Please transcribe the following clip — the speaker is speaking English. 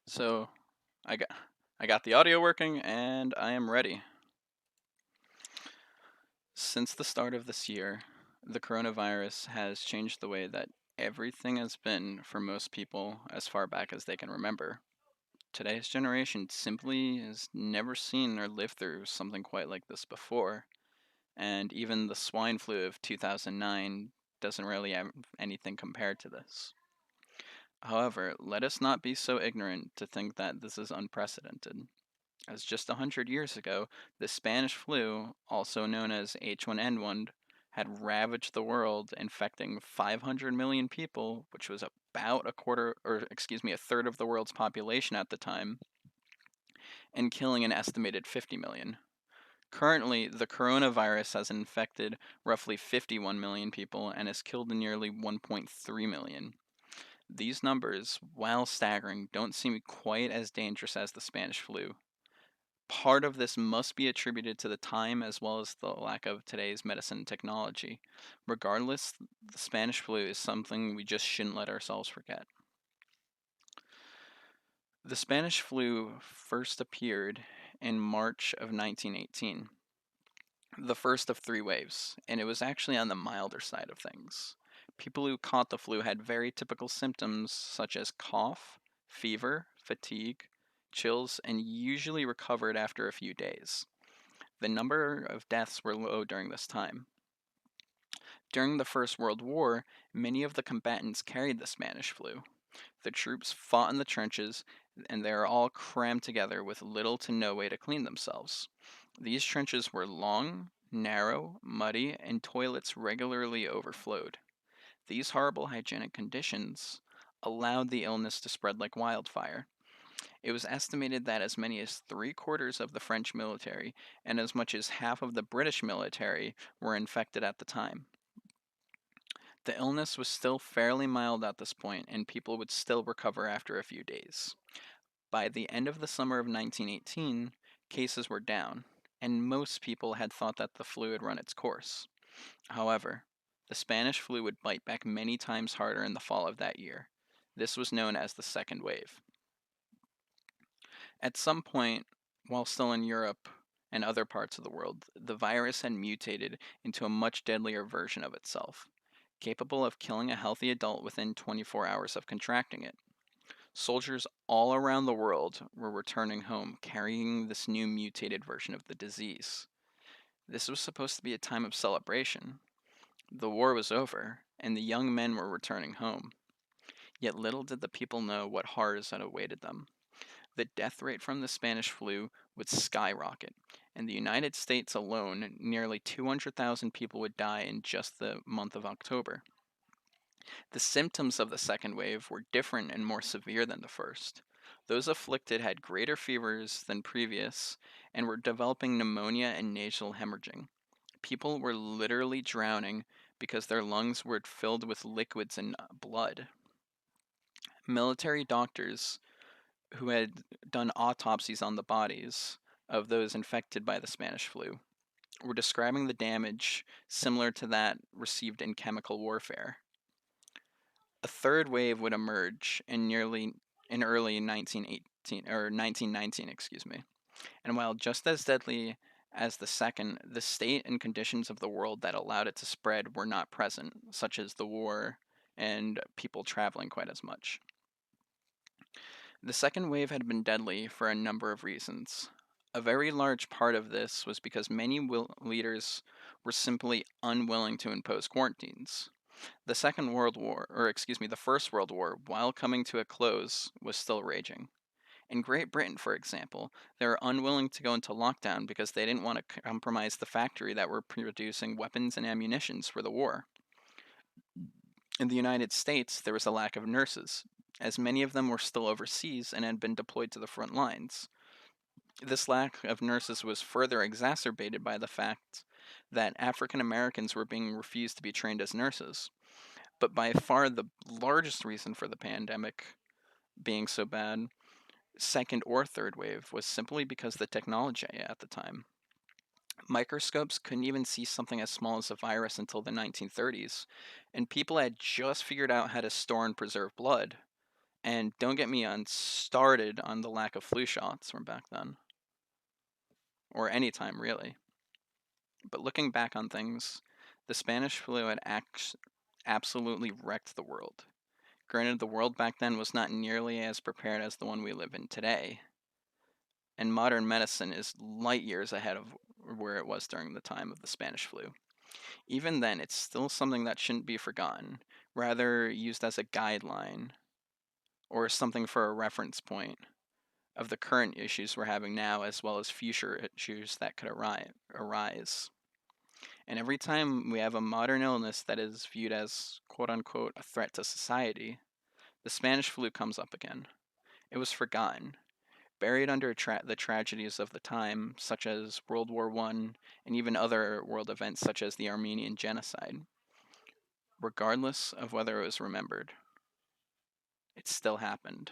So I got I got the audio working and I am ready. Since the start of this year, the coronavirus has changed the way that everything has been for most people as far back as they can remember. Today's generation simply has never seen or lived through something quite like this before, and even the swine flu of 2009 doesn't really have anything compared to this. However, let us not be so ignorant to think that this is unprecedented, as just 100 years ago, the Spanish flu, also known as H1N1, had ravaged the world, infecting 500 million people, which was about a quarter, or excuse me, a third of the world's population at the time, and killing an estimated 50 million. Currently, the coronavirus has infected roughly 51 million people and has killed nearly 1.3 million. These numbers, while staggering, don't seem quite as dangerous as the Spanish flu. Part of this must be attributed to the time as well as the lack of today's medicine technology. Regardless, the Spanish flu is something we just shouldn't let ourselves forget. The Spanish flu first appeared in March of 1918, the first of three waves, and it was actually on the milder side of things. People who caught the flu had very typical symptoms such as cough, fever, fatigue, chills, and usually recovered after a few days. The number of deaths were low during this time. During the First World War, many of the combatants carried the Spanish flu. The troops fought in the trenches, and they are all crammed together with little to no way to clean themselves. These trenches were long, narrow, muddy, and toilets regularly overflowed. These horrible hygienic conditions allowed the illness to spread like wildfire. It was estimated that as many as three-quarters of the French military and as much as half of the British military were infected at the time. The illness was still fairly mild at this point, and people would still recover after a few days. By the end of the summer of 1918, cases were down, and most people had thought that the flu had run its course. However, the Spanish flu would bite back many times harder in the fall of that year. This was known as the second wave. At some point, while still in Europe and other parts of the world, the virus had mutated into a much deadlier version of itself, capable of killing a healthy adult within 24 hours of contracting it. Soldiers all around the world were returning home carrying this new mutated version of the disease. This was supposed to be a time of celebration. The war was over, and the young men were returning home. Yet little did the people know what horrors had awaited them. The death rate from the Spanish flu would skyrocket. In the United States alone, nearly 200,000 people would die in just the month of October. The symptoms of the second wave were different and more severe than the first. Those afflicted had greater fevers than previous and were developing pneumonia and nasal hemorrhaging. People were literally drowning because their lungs were filled with liquids and blood. Military doctors who had done autopsies on the bodies of those infected by the Spanish flu were describing the damage similar to that received in chemical warfare. A third wave would emerge in early 1918 or 1919, excuse me. And while just as deadly as the second, the state and conditions of the world that allowed it to spread were not present, such as the war and people traveling quite as much. The second wave had been deadly for a number of reasons. A very large part of this was because many leaders were simply unwilling to impose quarantines. The Second World War, or excuse me, the First World War, while coming to a close, was still raging. In Great Britain, for example, they were unwilling to go into lockdown because they didn't want to compromise the factory that were producing weapons and ammunitions for the war. In the United States, there was a lack of nurses, as many of them were still overseas and had been deployed to the front lines. This lack of nurses was further exacerbated by the fact that African Americans were being refused to be trained as nurses. But by far the largest reason for the pandemic being so bad, second or third wave, was simply because the technology at the time. Microscopes couldn't even see something as small as a virus until the 1930s, and people had just figured out how to store and preserve blood. And don't get me on started on the lack of flu shots from back then, or any time really. But looking back on things, the Spanish flu had absolutely wrecked the world. Granted, the world back then was not nearly as prepared as the one we live in today, and modern medicine is light years ahead of where it was during the time of the Spanish flu. Even then, it's still something that shouldn't be forgotten, rather used as a guideline or something for a reference point of the current issues we're having now as well as future issues that could arise. And every time we have a modern illness that is viewed as quote unquote a threat to society, the Spanish flu comes up again. It was forgotten, buried under the tragedies of the time, such as World War I and even other world events such as the Armenian Genocide. Regardless of whether it was remembered, it still happened.